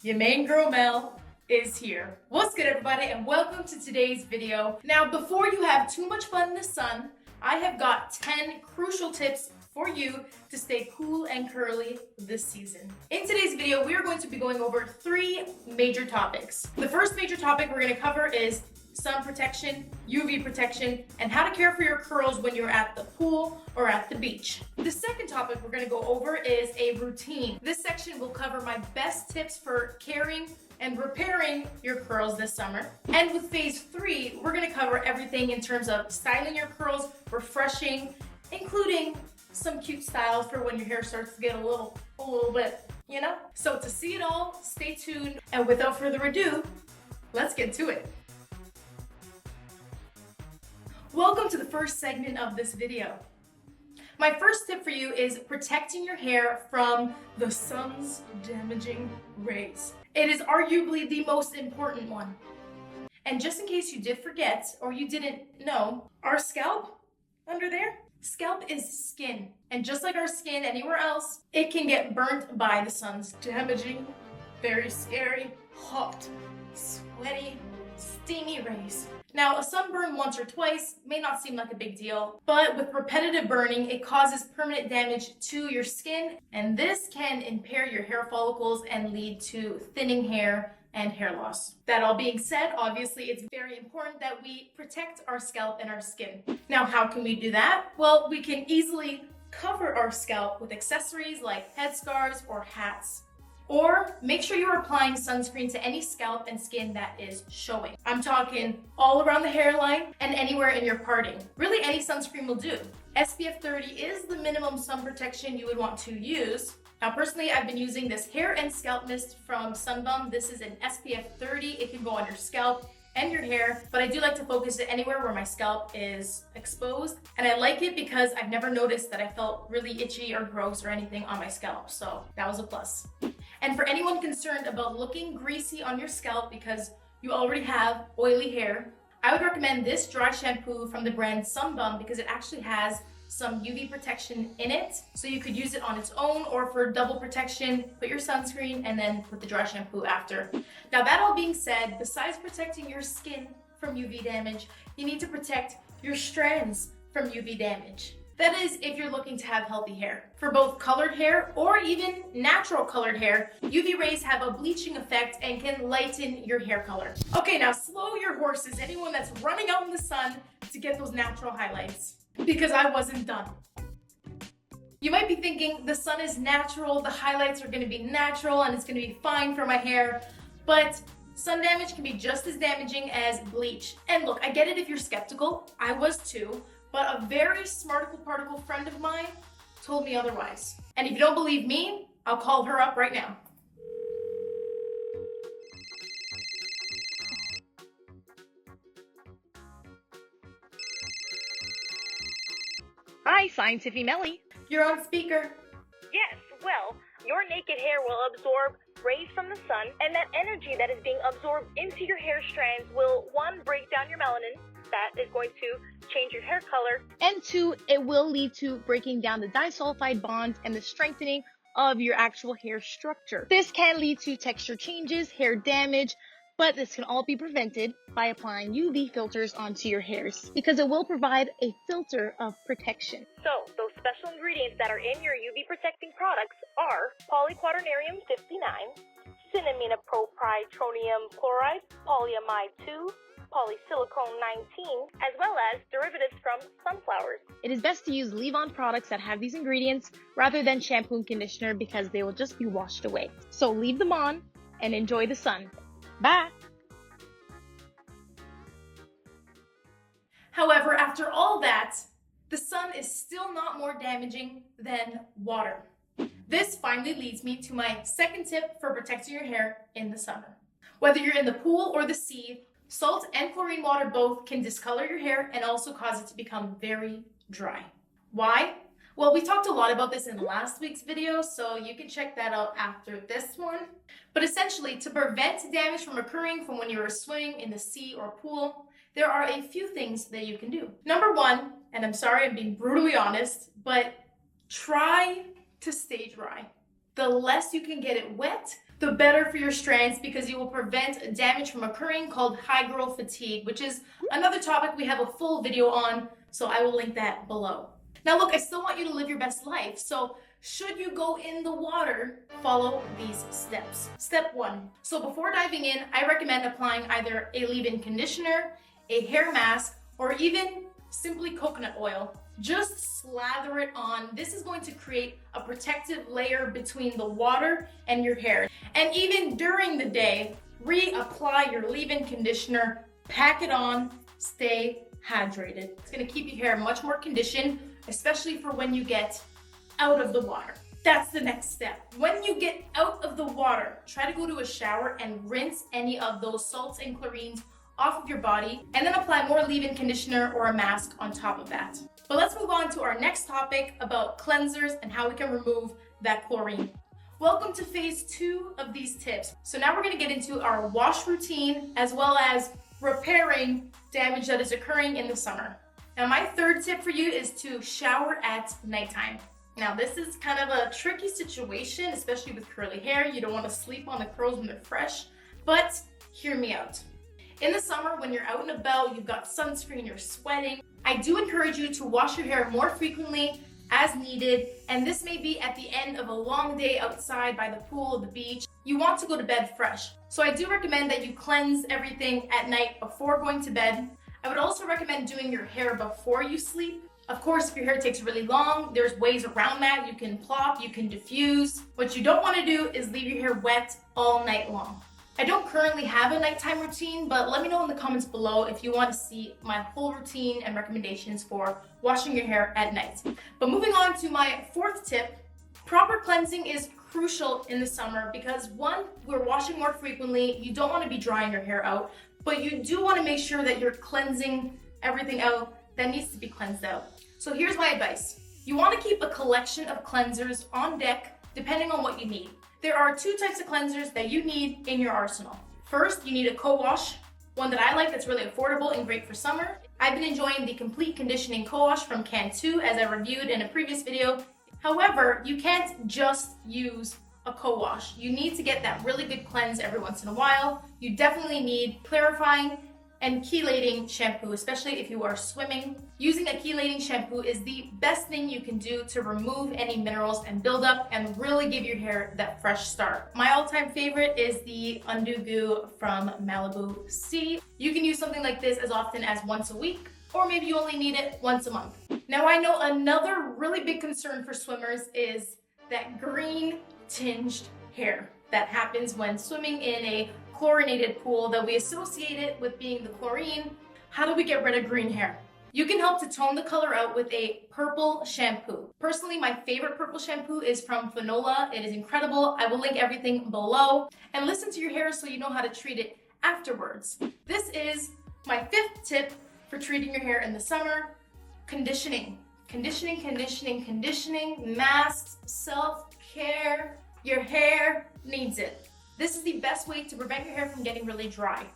Your main girl Mel is here. What's good, everybody, and welcome to today's video. Now, before you have too much fun in the sun, I have got 10 crucial tips for you to stay cool and curly this season. In today's video, we are going to be going over 3 major topics. The first major topic we're going to cover is sun protection, UV protection, and how to care for your curls when you're at the pool or at the beach. The second topic we're going to go over is a routine. This section will cover my best tips for caring and repairing your curls this summer. And with phase 3, we're going to cover everything in terms of styling your curls, refreshing, including some cute styles for when your hair starts to get a little bit, you know? So to see it all, stay tuned. And without further ado, let's get to it. Welcome to the first segment of this video. My first tip for you is protecting your hair from the sun's damaging rays. It is arguably the most important one. And just in case you did forget or you didn't know, our scalp under there, scalp is skin. And just like our skin anywhere else, it can get burnt by the sun's damaging, very scary, hot, sweaty, steamy rays. Now, a sunburn once or twice may not seem like a big deal, but with repetitive burning, it causes permanent damage to your skin, and this can impair your hair follicles and lead to thinning hair and hair loss. That all being said, obviously, it's very important that we protect our scalp and our skin. Now, how can we do that? Well, we can easily cover our scalp with accessories like headscarves or hats. Or make sure you're applying sunscreen to any scalp and skin that is showing. I'm talking all around the hairline and anywhere in your parting. Really, any sunscreen will do. SPF 30 is the minimum sun protection you would want to use. Now, personally, I've been using this hair and scalp mist from Bum. This is an SPF 30. It can go on your scalp and your hair, but I do like to focus it anywhere where my scalp is exposed. And I like it because I've never noticed that I felt really itchy or gross or anything on my scalp. So that was a plus. And for anyone concerned about looking greasy on your scalp because you already have oily hair, I would recommend this dry shampoo from the brand Bum because it actually has some UV protection in it. So you could use it on its own, or for double protection, put your sunscreen and then put the dry shampoo after. Now, that all being said, besides protecting your skin from UV damage, you need to protect your strands from UV damage. That is, if you're looking to have healthy hair. For both colored hair or even natural colored hair, UV rays have a bleaching effect and can lighten your hair color. Okay, now slow your horses, anyone that's running out in the sun to get those natural highlights, because I wasn't done. You might be thinking the sun is natural, the highlights are gonna be natural, and it's gonna be fine for my hair, but sun damage can be just as damaging as bleach. And look, I get it if you're skeptical, I was too, but a very smarticle particle friend of mine told me otherwise. And if you don't believe me, I'll call her up right now. Hi, Scientific Melly. You're on speaker. Yes, well, your naked hair will absorb rays from the sun, and that energy that is being absorbed into your hair strands will, 1, break down your melanin. That is going to change your hair color. And 2, it will lead to breaking down the disulfide bonds and the strengthening of your actual hair structure. This can lead to texture changes, hair damage, but this can all be prevented by applying UV filters onto your hairs because it will provide a filter of protection. So, those special ingredients that are in your UV protecting products are polyquaternarium 59, cinnamidopropytronium chloride, polyamide 2, polysilicone 19, as well as derivatives from sunflowers. It is best to use leave-on products that have these ingredients rather than shampoo and conditioner because they will just be washed away. So leave them on and enjoy the sun. Bye! However, after all that, the sun is still not more damaging than water. This finally leads me to my second tip for protecting your hair in the summer. Whether you're in the pool or the sea, salt and chlorine water both can discolor your hair and also cause it to become very dry. Why? Well, we talked a lot about this in last week's video, so you can check that out after this one. But essentially, to prevent damage from occurring from when you're swimming in the sea or pool, there are a few things that you can do. Number 1, and I'm sorry I'm being brutally honest, but try to stay dry. The less you can get it wet, the better for your strands, because you will prevent damage from occurring, called high growth fatigue, which is another topic we have a full video on, so I will link that below. Now look, I still want you to live your best life, so should you go in the water, follow these steps. Step 1. So before diving in, I recommend applying either a leave-in conditioner, a hair mask, or even simply coconut oil. Just slather it on. This is going to create a protective layer between the water and your hair. And even during the day, reapply your leave-in conditioner, pack it on, stay hydrated. It's gonna keep your hair much more conditioned, especially for when you get out of the water. That's the next step. When you get out of the water, try to go to a shower and rinse any of those salts and chlorines off of your body, and then apply more leave-in conditioner or a mask on top of that. But let's move on to our next topic about cleansers and how we can remove that chlorine. Welcome to phase 2 of these tips. So now we're gonna get into our wash routine as well as repairing damage that is occurring in the summer. Now my third tip for you is to shower at nighttime. Now this is kind of a tricky situation, especially with curly hair. You don't want to sleep on the curls when they're fresh, but hear me out. In the summer, when you're out and about, you've got sunscreen, you're sweating, I do encourage you to wash your hair more frequently as needed, and this may be at the end of a long day outside by the pool or the beach. You want to go to bed fresh. So I do recommend that you cleanse everything at night before going to bed. I would also recommend doing your hair before you sleep. Of course, if your hair takes really long, there's ways around that. You can plop, you can diffuse. What you don't want to do is leave your hair wet all night long. I don't currently have a nighttime routine, but let me know in the comments below if you want to see my whole routine and recommendations for washing your hair at night. But moving on to my fourth tip, proper cleansing is crucial in the summer because one, we're washing more frequently. You don't want to be drying your hair out, but you do want to make sure that you're cleansing everything out that needs to be cleansed out. So here's my advice. You want to keep a collection of cleansers on deck depending on what you need. There are 2 types of cleansers that you need in your arsenal. First, you need a co-wash, one that I like that's really affordable and great for summer. I've been enjoying the Complete Conditioning Co-Wash from Can 2 as I reviewed in a previous video. However, you can't just use a co-wash. You need to get that really good cleanse every once in a while. You definitely need clarifying and chelating shampoo, especially if you are swimming. Using a chelating shampoo is the best thing you can do to remove any minerals and buildup and really give your hair that fresh start. My all-time favorite is the Un-Do-Goo from Malibu C. You can use something like this as often as once a week, or maybe you only need it once a month. Now I know another really big concern for swimmers is that green tinged hair that happens when swimming in a chlorinated pool that we associate it with being the chlorine. How do we get rid of green hair? You can help to tone the color out with a purple shampoo. Personally, my favorite purple shampoo is from Fanola. It is incredible. I will link everything below. And listen to your hair so you know how to treat it afterwards. This is my 5th tip for treating your hair in the summer. Conditioning. Conditioning, conditioning, conditioning, masks, self-care. Your hair needs it. This is the best way to prevent your hair from getting really dry.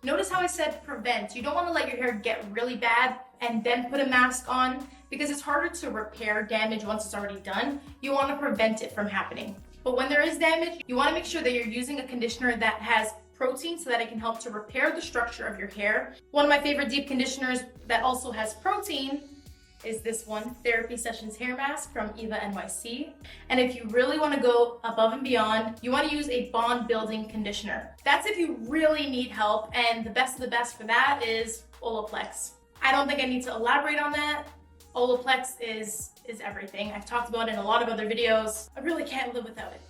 Notice how I said prevent. You don't want to let your hair get really bad and then put a mask on because it's harder to repair damage once it's already done. You want to prevent it from happening. But when there is damage, you want to make sure that you're using a conditioner that has protein so that it can help to repair the structure of your hair. One of my favorite deep conditioners that also has protein is this one, Therapy Sessions Hair Mask from Eva NYC. And if you really want to go above and beyond, you want to use a bond building conditioner. That's if you really need help, and the best of the best for that is Olaplex. I don't think I need to elaborate on that. Olaplex is everything. I've talked about it in a lot of other videos. I really can't live without it.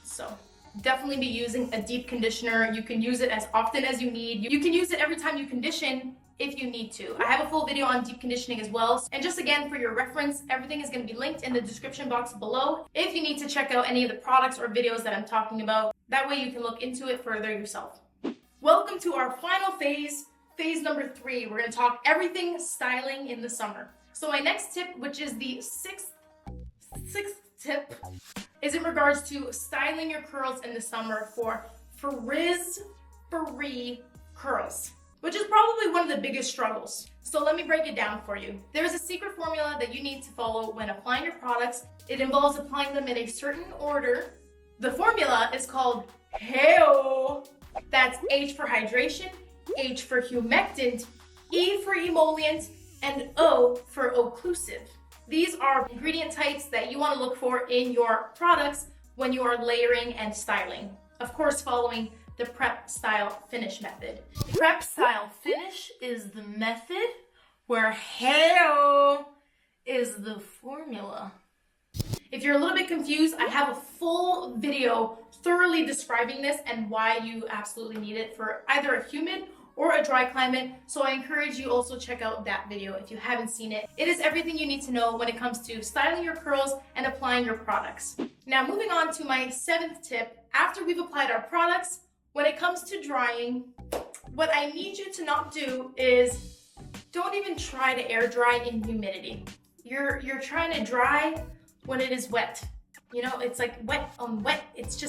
So definitely be using a deep conditioner. You can use it as often as you need. You can use it every time you condition if you need to. I have a full video on deep conditioning as well. And just again, for your reference, everything is going to be linked in the description box below if you need to check out any of the products or videos that I'm talking about. That way you can look into it further yourself. Welcome to our final phase, phase number 3. We're going to talk everything styling in the summer. So my next tip, which is the sixth tip, is in regards to styling your curls in the summer for frizz-free curls, which is probably one of the biggest struggles. So let me break it down for you. There is a secret formula that you need to follow when applying your products. It involves applying them in a certain order. The formula is called Hey-o. That's H for hydration, H for humectant, E for emollient, and O for occlusive. These are ingredient types that you want to look for in your products when you are layering and styling. Of course, following the prep style finish method. Prep style finish is the method where hey-o is the formula. If you're a little bit confused, I have a full video thoroughly describing this and why you absolutely need it for either a humid or a dry climate. So I encourage you also check out that video if you haven't seen it. It is everything you need to know when it comes to styling your curls and applying your products. Now moving on to my 7th tip. After we've applied our products, when it comes to drying, what I need you to not do is don't even try to air dry in humidity. You're trying to dry when it is wet. You know, it's like wet on wet. It's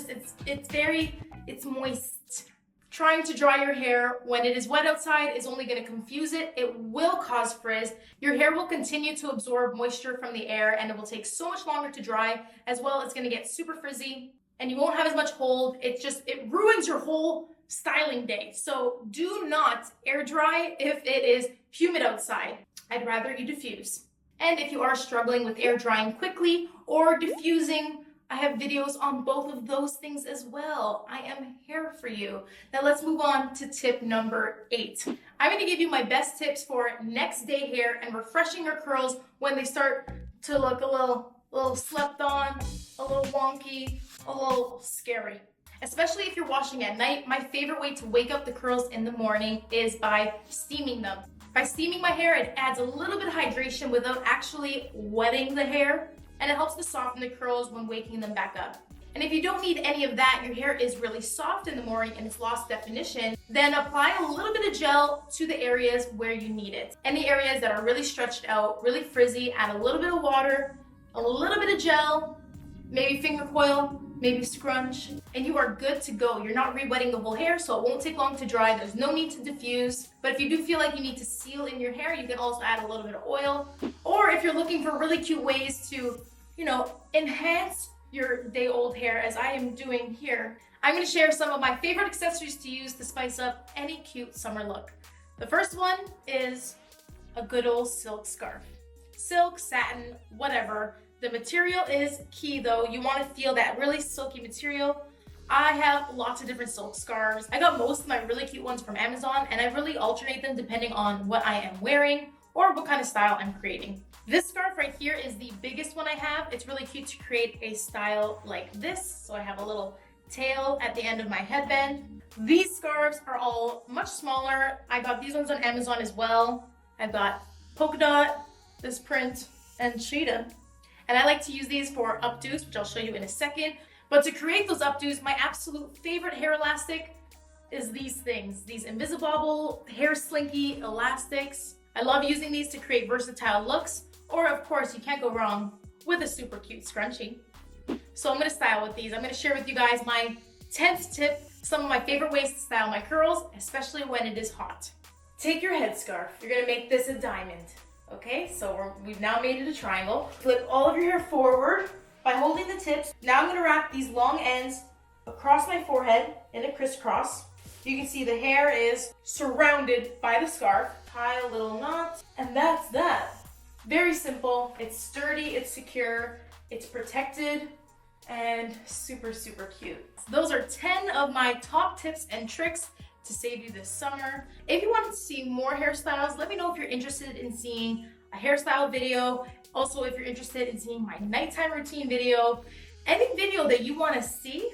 moist. Trying to dry your hair when it is wet outside is only going to confuse it. It will cause frizz. Your hair will continue to absorb moisture from the air and it will take so much longer to dry. As well, it's going to get super frizzy and you won't have as much hold. It ruins your whole styling day. So do not air dry if it is humid outside. I'd rather you diffuse. And if you are struggling with air drying quickly or diffusing, I have videos on both of those things as well. I am here for you. Now let's move on to tip number 8. I'm gonna give you my best tips for next day hair and refreshing your curls when they start to look a little slept on, a little wonky, a little scary. Especially if you're washing at night, my favorite way to wake up the curls in the morning is by steaming them. By steaming my hair, it adds a little bit of hydration without actually wetting the hair, and it helps to soften the curls when waking them back up. And if you don't need any of that, your hair is really soft in the morning and it's lost definition, then apply a little bit of gel to the areas where you need it. Any areas that are really stretched out, really frizzy, add a little bit of water, a little bit of gel, maybe finger coil, maybe scrunch, and you are good to go. You're not re-wetting the whole hair, so it won't take long to dry. There's no need to diffuse. But if you do feel like you need to seal in your hair, you can also add a little bit of oil. Or if you're looking for really cute ways to, enhance your day-old hair, as I am doing here, I'm gonna share some of my favorite accessories to use to spice up any cute summer look. The first one is a good old silk scarf. Silk, satin, whatever. The material is key though. You want to feel that really silky material. I have lots of different silk scarves. I got most of my really cute ones from Amazon and I really alternate them depending on what I am wearing or what kind of style I'm creating. This scarf right here is the biggest one I have. It's really cute to create a style like this. So I have a little tail at the end of my headband. These scarves are all much smaller. I got these ones on Amazon as well. I've got polka dot, this print, and cheetah. And I like to use these for updos, which I'll show you in a second. But to create those updos, my absolute favorite hair elastic is these things. These Invisibobble hair slinky elastics. I love using these to create versatile looks. Or of course, you can't go wrong with a super cute scrunchie. So I'm gonna style with these. I'm gonna share with you guys my 10th tip, some of my favorite ways to style my curls, especially when it is hot. Take your headscarf. You're gonna make this a diamond. Okay, so we've now made it a triangle. Flip all of your hair forward by holding the tips. Now I'm gonna wrap these long ends across my forehead in a crisscross. You can see the hair is surrounded by the scarf. Tie a little knot, and that's that. Very simple, it's sturdy, it's secure, it's protected, and super, super cute. Those are 10 of my top tips and tricks to save you this summer. If you want to see more hairstyles, let me know if you're interested in seeing a hairstyle video. Also, if you're interested in seeing my nighttime routine video, any video that you want to see,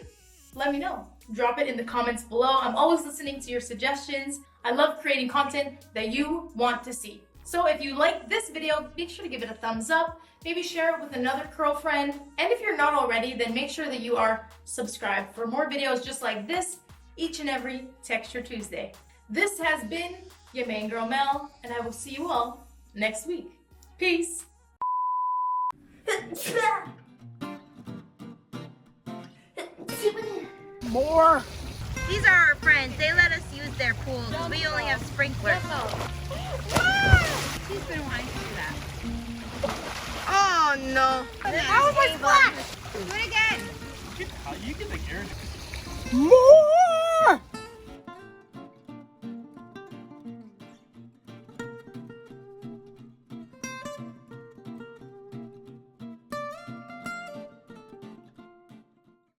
let me know. Drop it in the comments below. I'm always listening to your suggestions. I love creating content that you want to see. So if you like this video, make sure to give it a thumbs up. Maybe share it with another curl friend. And if you're not already, then make sure that you are subscribed for more videos just like this each and every Texture Tuesday. This has been your main girl Mel, and I will see you all next week. Peace. More. These are our friends. They let us use their pool because we only have sprinklers. She's been wanting to do that. Oh no. How was my splash? Do it again. You can make Aaron. More!